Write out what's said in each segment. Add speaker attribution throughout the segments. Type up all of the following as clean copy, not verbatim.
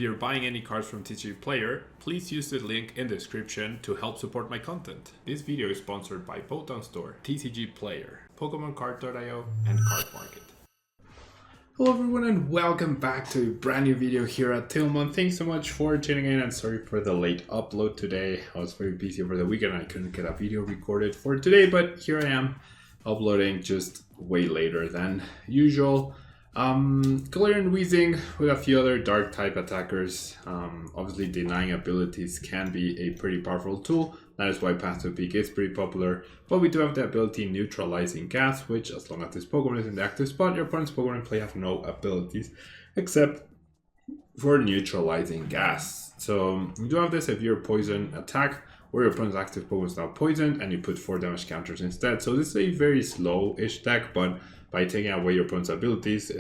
Speaker 1: you're buying any cards from TCG Player, please use the link in the description to help support my content. This video is sponsored by Potown Store, TCG Player, PokemonCard.io, and Card Market. Hello everyone and welcome back to a brand new video here at Tillman. Thanks so much for tuning in and sorry for the late upload today. I was very busy over the weekend and I couldn't get a video recorded for today, but here I am uploading just way later than usual. Galarian Weezing with a few other dark type attackers. Obviously denying abilities can be a pretty powerful tool. That is why passive peak is pretty popular. But we do have the ability neutralizing gas, which as long as this Pokemon is in the active spot, your opponent's Pokemon in play have no abilities except for neutralizing gas. So you do have this if you're poison attack or your opponent's active Pokemon is now poisoned and you put 4 damage counters instead. So this is a very slow-ish deck, but by taking away your opponent's abilities,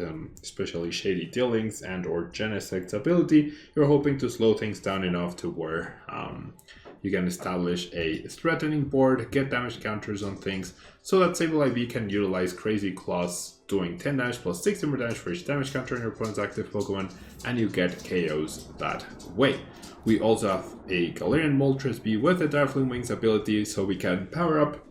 Speaker 1: especially Shady Dealings and or Genesect's ability, you're hoping to slow things down enough to where you can establish a threatening board, get damage counters on things, so that Sable IV can utilize Crazy Claws doing 10 damage plus 60 more damage for each damage counter on your opponent's active Pokemon, and you get KOs that way. We also have a Galarian Moltres B with a Darkling Wings ability, so we can power up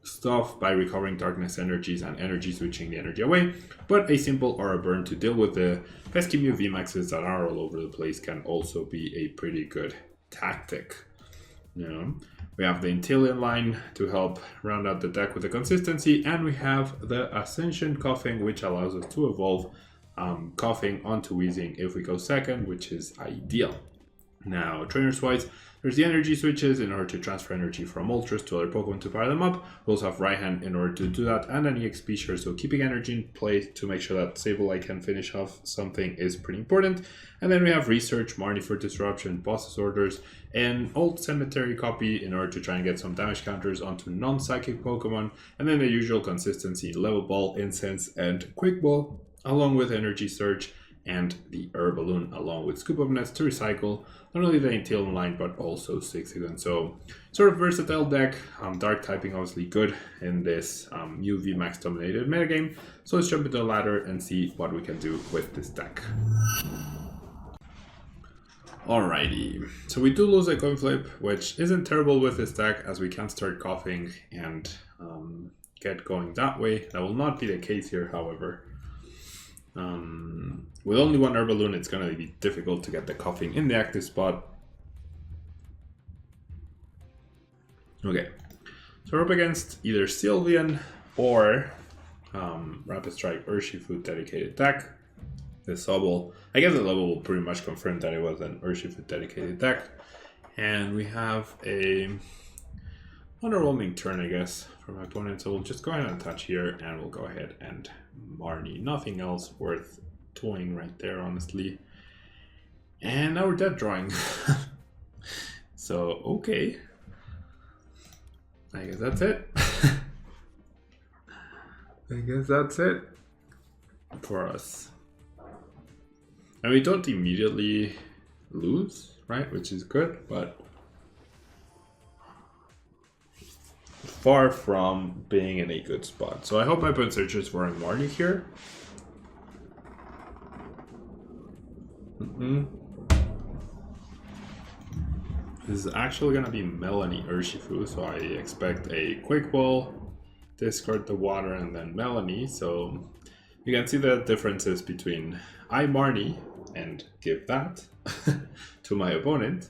Speaker 1: stuff by recovering darkness energies and energy switching the energy away, but a simple aura burn to deal with the pesky Mew VMAXs that are all over the place can also be a pretty good tactic. We have the Inteleon line to help round out the deck with the consistency, and we have the Ascension Coughing, which allows us to evolve Coughing onto Weezing if we go second, which is ideal. Now, trainers wise, there's the energy switches in order to transfer energy from Moltres to other Pokemon to power them up. We also have Right Hand in order to do that, and an EXP share, so keeping energy in play to make sure that Sableye can finish off something is pretty important. And then we have Research, Marnie for Disruption, Boss's Orders, and Old Cemetery copy in order to try and get some damage counters onto non-psychic Pokemon, and then the usual consistency in Level Ball, Incense, and Quick Ball, along with Energy Surge and the Balloon, along with Scoop Up Nest to recycle not only the Inteleon line but also Sixagon. So sort of versatile deck. Dark typing obviously good in this Mew VMAX dominated metagame. So let's jump into the ladder and see what we can do with this deck. Alrighty, so we do lose a coin flip, which isn't terrible with this deck as we can start coughing and get going that way. That will not be the case here, however. With only one Balloon, it's going to be difficult to get the coughing in the active spot. Okay, so we're up against either Sylveon or Rapid Strike Urshifu dedicated deck. This Sobble, I guess the level will pretty much confirm that it was an Urshifu dedicated deck. And we have a underwhelming turn, I guess, for my opponent. So we'll just go ahead and touch here and we'll go ahead and Marnie. Nothing else worth toying right there, honestly. And now we're dead drawing. So, okay. I guess that's it. I guess that's it for us. And we don't immediately lose, right? Which is good, but far from being in a good spot. So I hope my opponent searches for a Marnie here. This is actually going to be Melanie Urshifu, so I expect a Quick Ball, discard the water, and then Melanie. So you can see the differences between I Marnie and give that to my opponent,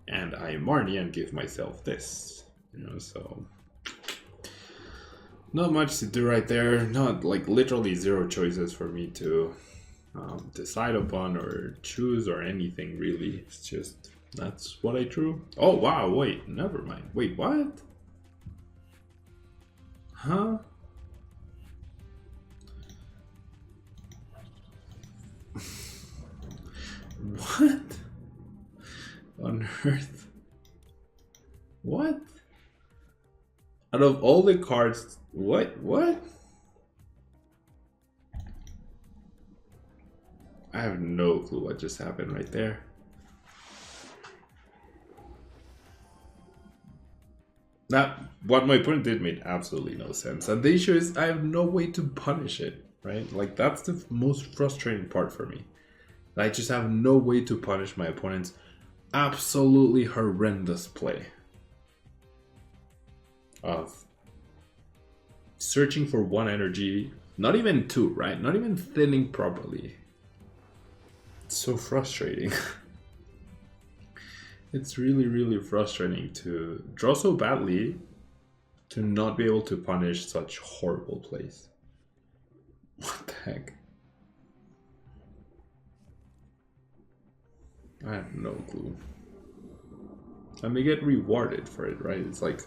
Speaker 1: and I Marnie and give myself this. So not much to do right there. Not like literally zero choices for me to decide upon or choose or anything really. It's just that's what I drew. Oh wow, wait, never mind. Wait, what? Huh? What on earth? What? Out of all the cards, what? I have no clue what just happened right there. What my opponent did made absolutely no sense. And the issue is I have no way to punish it, right? Like, that's the most frustrating part for me. I just have no way to punish my opponent's absolutely horrendous play of searching for one energy, not even two, right? Not even thinning properly. It's so frustrating. It's really, really frustrating to draw so badly to not be able to punish such horrible plays. What the heck? I have no clue. And they get rewarded for it, right? It's like...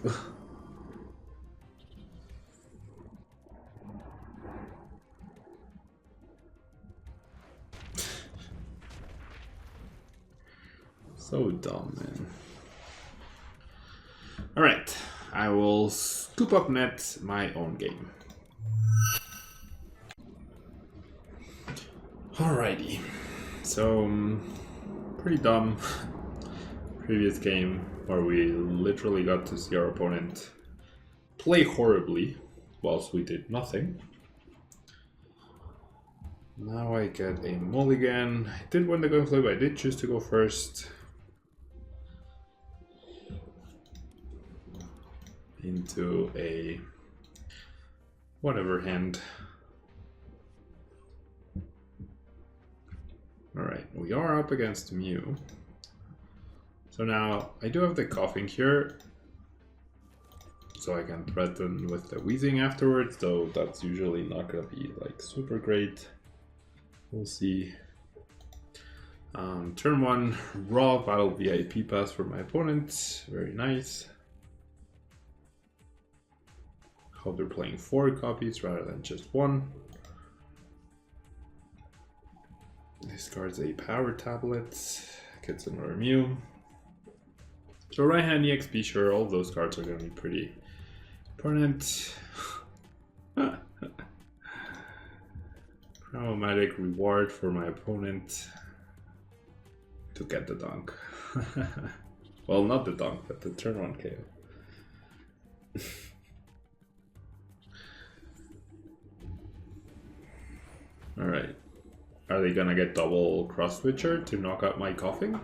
Speaker 1: so dumb, man. Alright, I will scoop up net my own game. Alrighty, so pretty dumb previous game where we literally got to see our opponent play horribly whilst we did nothing. Now I get a mulligan. I did win the gun flip, I did choose to go first. Into a whatever hand. Alright, we are up against Mew. So now I do have the coughing here, so I can threaten with the Weezing afterwards, though that's usually not gonna be like super great. We'll see. Turn 1, raw battle VIP pass for my opponent. Very nice. Hope they're playing 4 copies rather than just 1. Discards a power tablet. Gets another Mew. So right hand EXP, sure, all those cards are going to be pretty important. Problematic reward for my opponent to get the dunk. Well, not the dunk, but the turn 1 KO. Alright. Are they gonna get double cross switcher to knock out my coughing?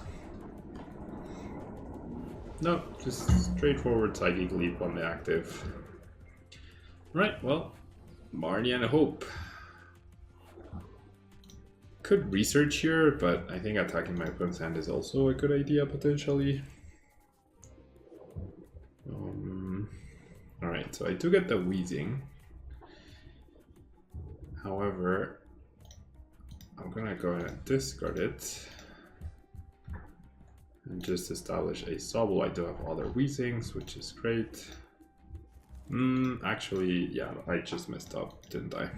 Speaker 1: No, just straightforward psychic leap on the active. Right, well, Marnie and a Hope. Could research here, but I think attacking my opponent's hand is also a good idea potentially. Alright, so I do get the Weezing. However, I'm gonna go ahead and discard it and just establish a Sobble. I do have other Weezings, which is great. Actually, yeah, I just messed up, didn't I?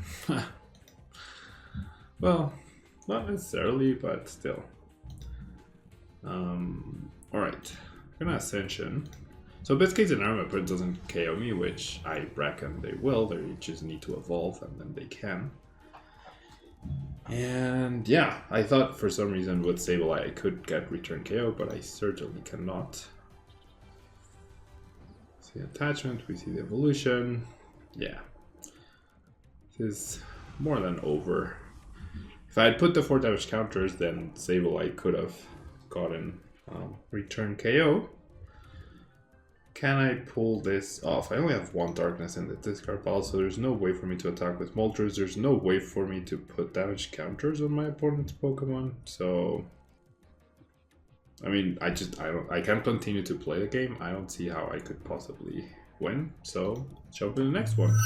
Speaker 1: Well, not necessarily, but still. Alright, I'm gonna Ascension. So best case scenario, my opponent doesn't KO me, which I reckon they will. They just need to evolve and then they can. And yeah, I thought for some reason with Sableye I could get return KO, but I certainly cannot. See the attachment, we see the evolution. Yeah, this is more than over. If I had put the 4 damage counters, then Sableye could have gotten return KO. Can I pull this off? I only have 1 darkness in the discard pile, so there's no way for me to attack with Moltres. There's no way for me to put damage counters on my opponent's Pokemon. So, I mean, I can't continue to play the game. I don't see how I could possibly win. So, jump in the next one.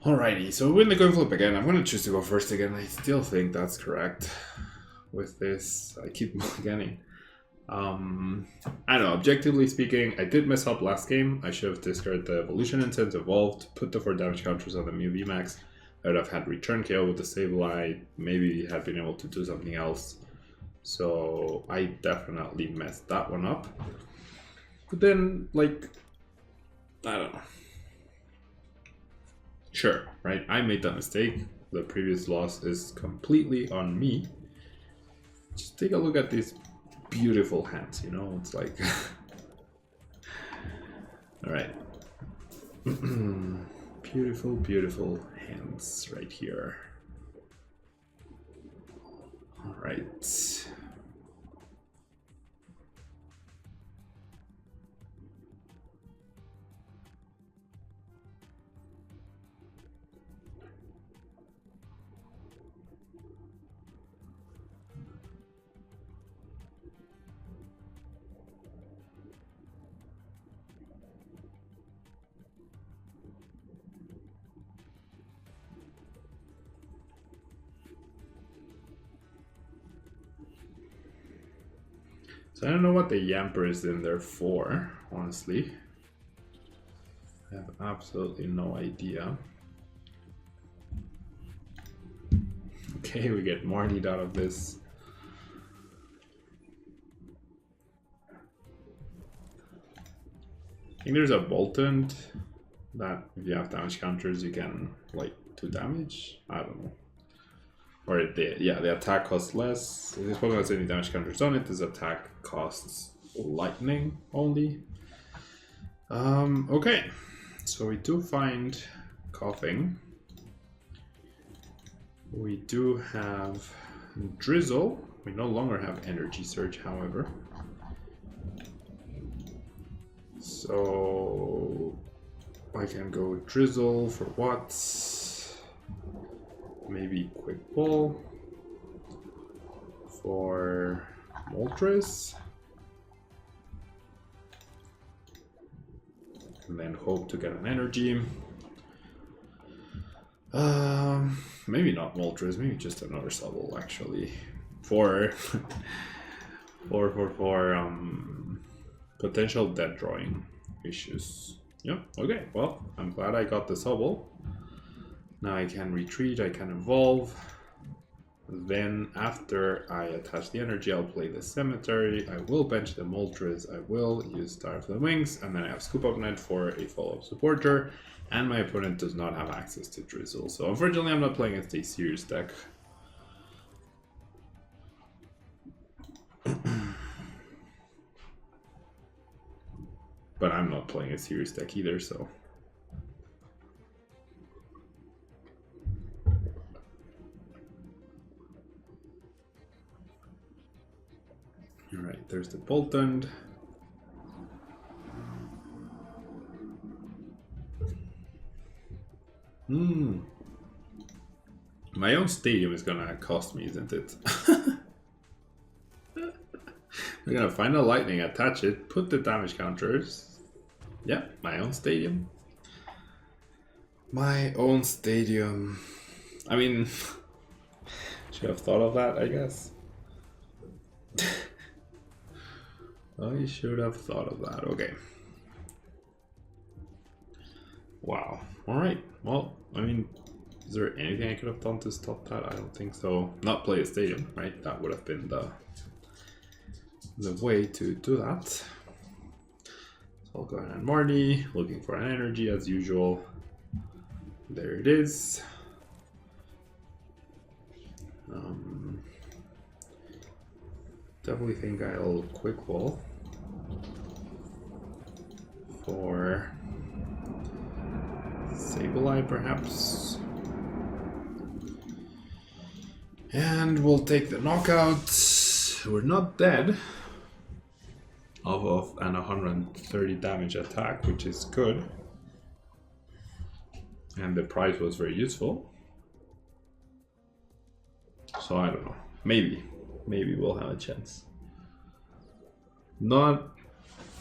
Speaker 1: Alrighty, so win the coin flip again. I'm gonna choose to go first again. I still think that's correct. With this, I keep mulliganing. I don't know, objectively speaking, I did mess up last game. I should have discarded the Evolution Incense, evolved, put the 4 damage counters on the Mew VMAX. I would have had return KO with the Sableye, maybe had been able to do something else. So I definitely messed that one up. But then, like, I don't know. Sure, right? I made that mistake. The previous loss is completely on me. Just take a look at these beautiful hands, you know, it's like all right. Beautiful, beautiful hands right here. right. So I don't know what the Yamper is in there for, honestly. I have absolutely no idea. Okay, we get more need out of this. I think there's a Boltund that if you have damage counters you can like 2 damage. I don't know. Or the attack costs less. If this Pokemon has any damage counters on it, this attack costs lightning only. Okay. So we do find Coughing. We do have Drizzle. We no longer have Energy Surge, however. So I can go Drizzle for what? Maybe Quick Pull for Moltres. And then hope to get an energy. Maybe not Moltres, maybe just another Sobble actually. For potential dead drawing issues. Yeah, okay, well, I'm glad I got the Sobble. Now I can retreat, I can evolve. Then after I attach the energy, I'll play the Cemetery. I will bench the Moltres. I will use Star of the Wings. And then I have Scoop Up Net for a follow-up supporter. And my opponent does not have access to Drizzle. So unfortunately, I'm not playing against a serious deck. But I'm not playing a serious deck either, so... Alright, there's the Boltund. My own stadium is gonna cost me, isn't it? We're gonna find a lightning, attach it, put the damage counters. Yeah, my own stadium. My own stadium. I mean, should have thought of that, I guess. I should have thought of that. Okay. Wow. Alright. Well, I mean, is there anything I could have done to stop that? I don't think so. Not play a stadium, right? That would have been the way to do that. So I'll go ahead and Marty, looking for an energy as usual. There it is. Definitely think I'll Quick Ball for Sableye perhaps. And we'll take the knockout. We're not dead. Of an 130 damage attack, which is good. And the price was very useful. So I don't know. Maybe we'll have a chance. Not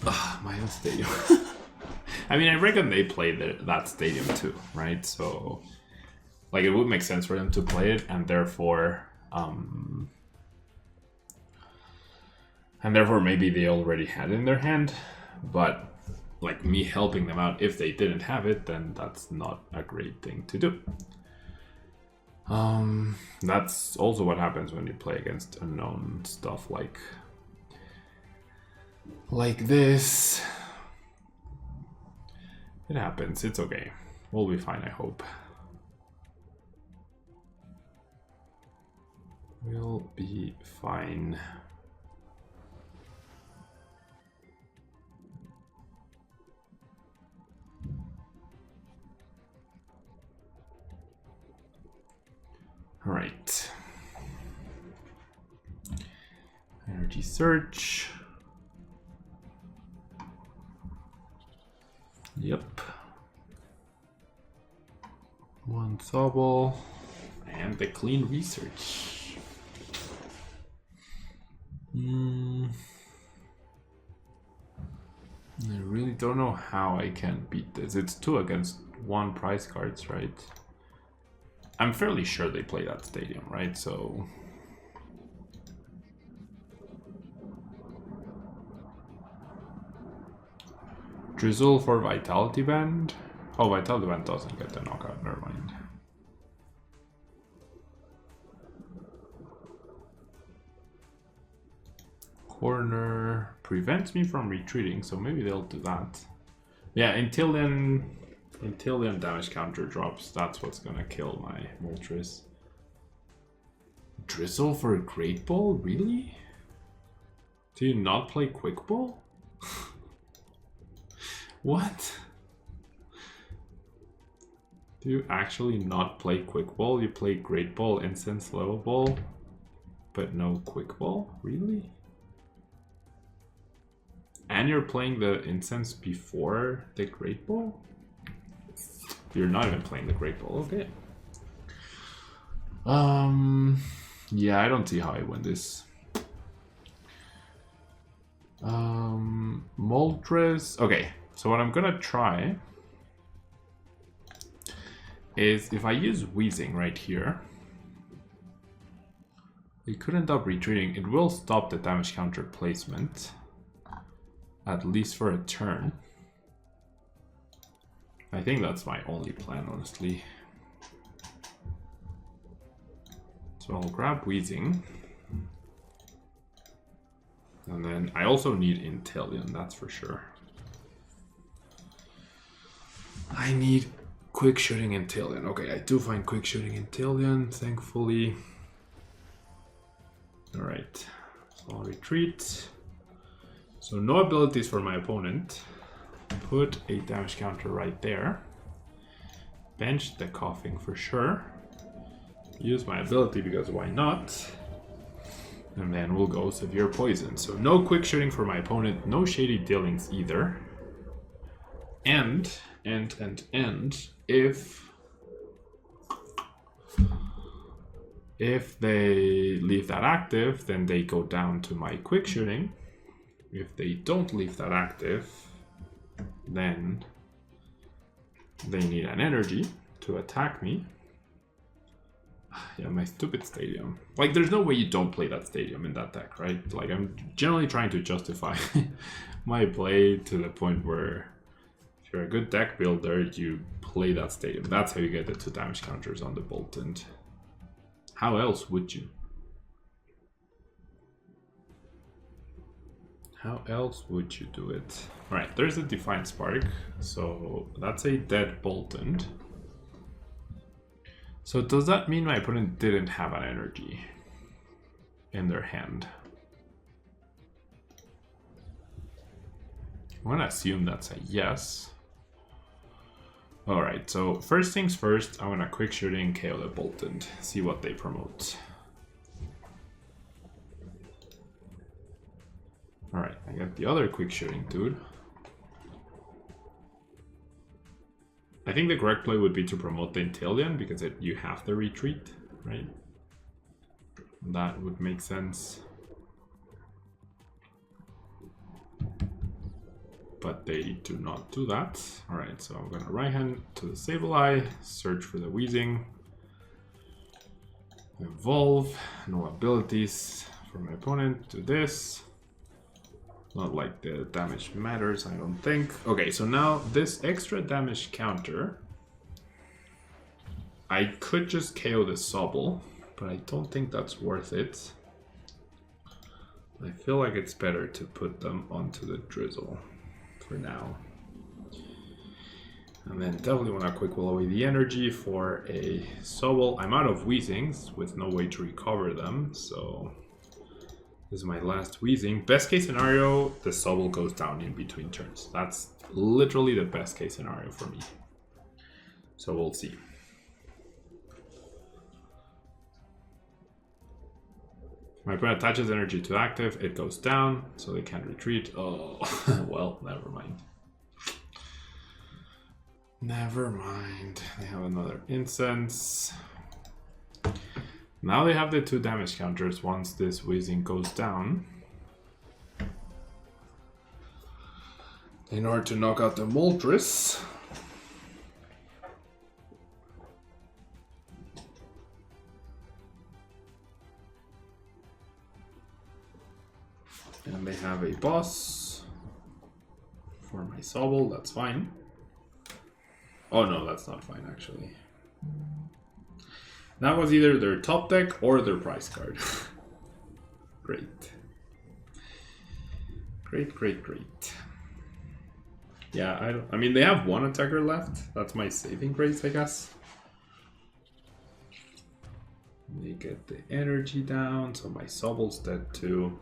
Speaker 1: my own stadium. I mean, I reckon they play that stadium too, right? So, like, it would make sense for them to play it, and therefore, maybe they already had it in their hand. But like me helping them out, if they didn't have it, then that's not a great thing to do. That's also what happens when you play against unknown stuff like this. It happens, it's okay. We'll be fine, I hope. We'll be fine. All right. Energy Search. Yep. One Sobble. And the Clean Research. I really don't know how I can beat this. It's 2 against 1 prize cards, right? I'm fairly sure they play that stadium, right? So... Drizzle for Vitality Band? Oh, Vitality Band doesn't get the knockout, never mind. Corner prevents me from retreating, so maybe they'll do that. Yeah, until then damage counter drops, that's what's gonna kill my Moltres. Drizzle for a Great Ball? Really? Do you not play Quick Ball? What? Do you actually not play Quick Ball? You play Great Ball, Incense Level Ball, but no Quick Ball? Really? And you're playing the Incense before the Great Ball? You're not even playing the Great Ball, okay. Yeah, I don't see how I win this. Moltres. Okay, so what I'm gonna try is if I use Weezing right here, it could end up retreating. It will stop the damage counter placement, at least for a turn. I think that's my only plan, honestly. So I'll grab Weezing. And then I also need Inteleon, that's for sure. I need Quick Shooting Inteleon. Okay, I do find Quick Shooting Inteleon, thankfully. Alright, so I'll retreat. So no abilities for my opponent. Put a damage counter right there. Bench the Coughing for sure. Use my ability because why not? And then we'll go Severe Poison. So no Quick Shooting for my opponent, no Shady Dealings either. And if they leave that active, then they go down to my Quick Shooting. If they don't leave that active, then they need an energy to attack me. Yeah, my stupid stadium. Like, there's no way you don't play that stadium in that deck, right? Like, I'm generally trying to justify my play to the point where if you're a good deck builder, you play that stadium. That's how you get the 2 damage counters on the Bolt. And how else would you? How else would you do it? Alright, there's a Defiant Spark. So that's a dead Boltund. So does that mean my opponent didn't have an energy in their hand? I'm gonna assume that's a yes. Alright, so first things first, I'm gonna Quick Shooting KO the Boltund, see what they promote. Alright, I got the other Quick Shooting dude. I think the correct play would be to promote the Inteleon because you have the retreat, right? That would make sense. But they do not do that. Alright, so I'm gonna right hand to the Sableye, search for the Weezing. Evolve, no abilities for my opponent, do this. Not like the damage matters, I don't think. Okay, so now this extra damage counter, I could just KO the Sobble, but I don't think that's worth it. I feel like it's better to put them onto the Drizzle for now. And then definitely want to quick will away the energy for a Sobble. I'm out of Weezings with no way to recover them, so this is my last Weezing. Best case scenario, the Sobble goes down in between turns. That's literally the best case scenario for me. So we'll see. My opponent attaches energy to active, it goes down, so they can't retreat. Oh, well, never mind. Never mind. They have another incense. Now they have the 2 damage counters once this Weezing goes down. In order to knock out the Moltres. And they have a boss for my Sobble, that's fine. Oh no, that's not fine actually. That was either their top deck or their prize card. Great. Great, great, great. Yeah, I mean, they have 1 attacker left. That's my saving grace, I guess. They get the energy down, so my Sobble's dead too.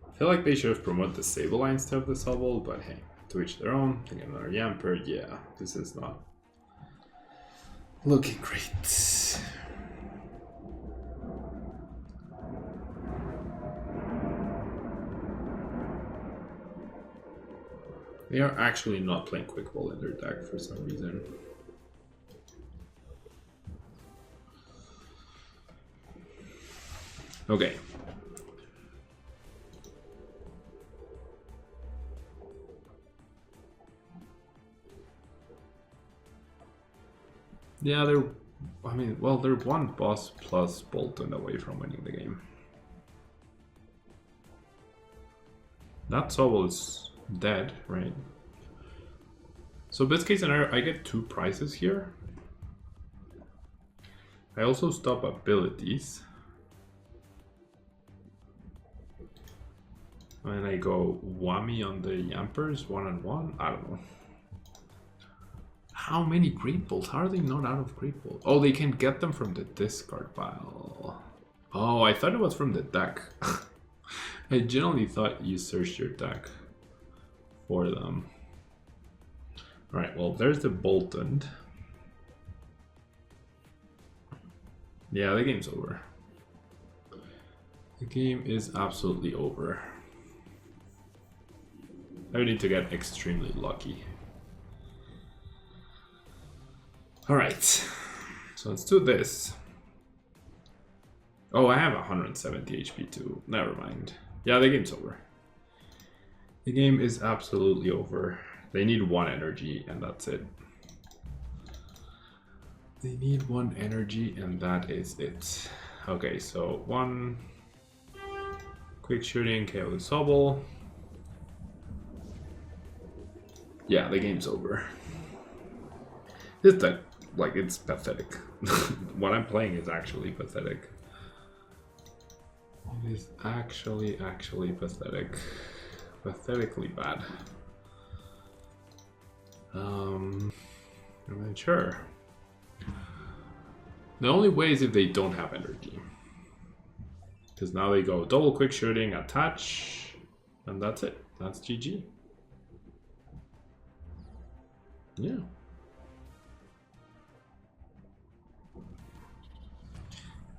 Speaker 1: I feel like they should have promoted the Sableye instead of the Sobble, but hey, to each their own. They get another Yamper. Yeah, this is not looking great. They are actually not playing Quick Ball in their deck for some reason. Okay. Yeah, they're... I mean, well, they're 1 boss plus Bolton away from winning the game. That Sobble is dead, right? So best case scenario, I get 2 prizes here. I also stop abilities. And I go whammy on the Yampers, 1-on-1. I don't know. How many Great Balls? How are they not out of Great Balls? Oh, they can get them from the discard pile. Oh, I thought it was from the deck. I generally thought you searched your deck for them. Alright, well, there's the Bolton. Yeah, the game's over. The game is absolutely over. I would need to get extremely lucky. Alright, so let's do this. Oh, I have 170 HP too. Never mind. Yeah, the game's over. The game is absolutely over. They need 1 energy and that's it. They need 1 energy and that is it. Okay, so 1 quick shooting, KO the Sobble. Yeah, the game's over. This deck, like, it's pathetic. What I'm playing is actually pathetic. It is actually pathetic. Pathetically bad. I'm not sure. The only way is if they don't have energy. Because now they go double quick shooting, attach, and that's it. That's GG. Yeah.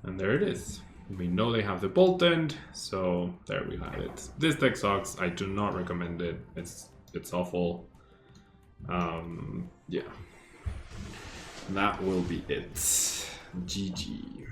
Speaker 1: And there it is. We know they have the Bolton, so there we have it. This deck sucks. I do not recommend it. It's awful. Yeah. That will be it. GG.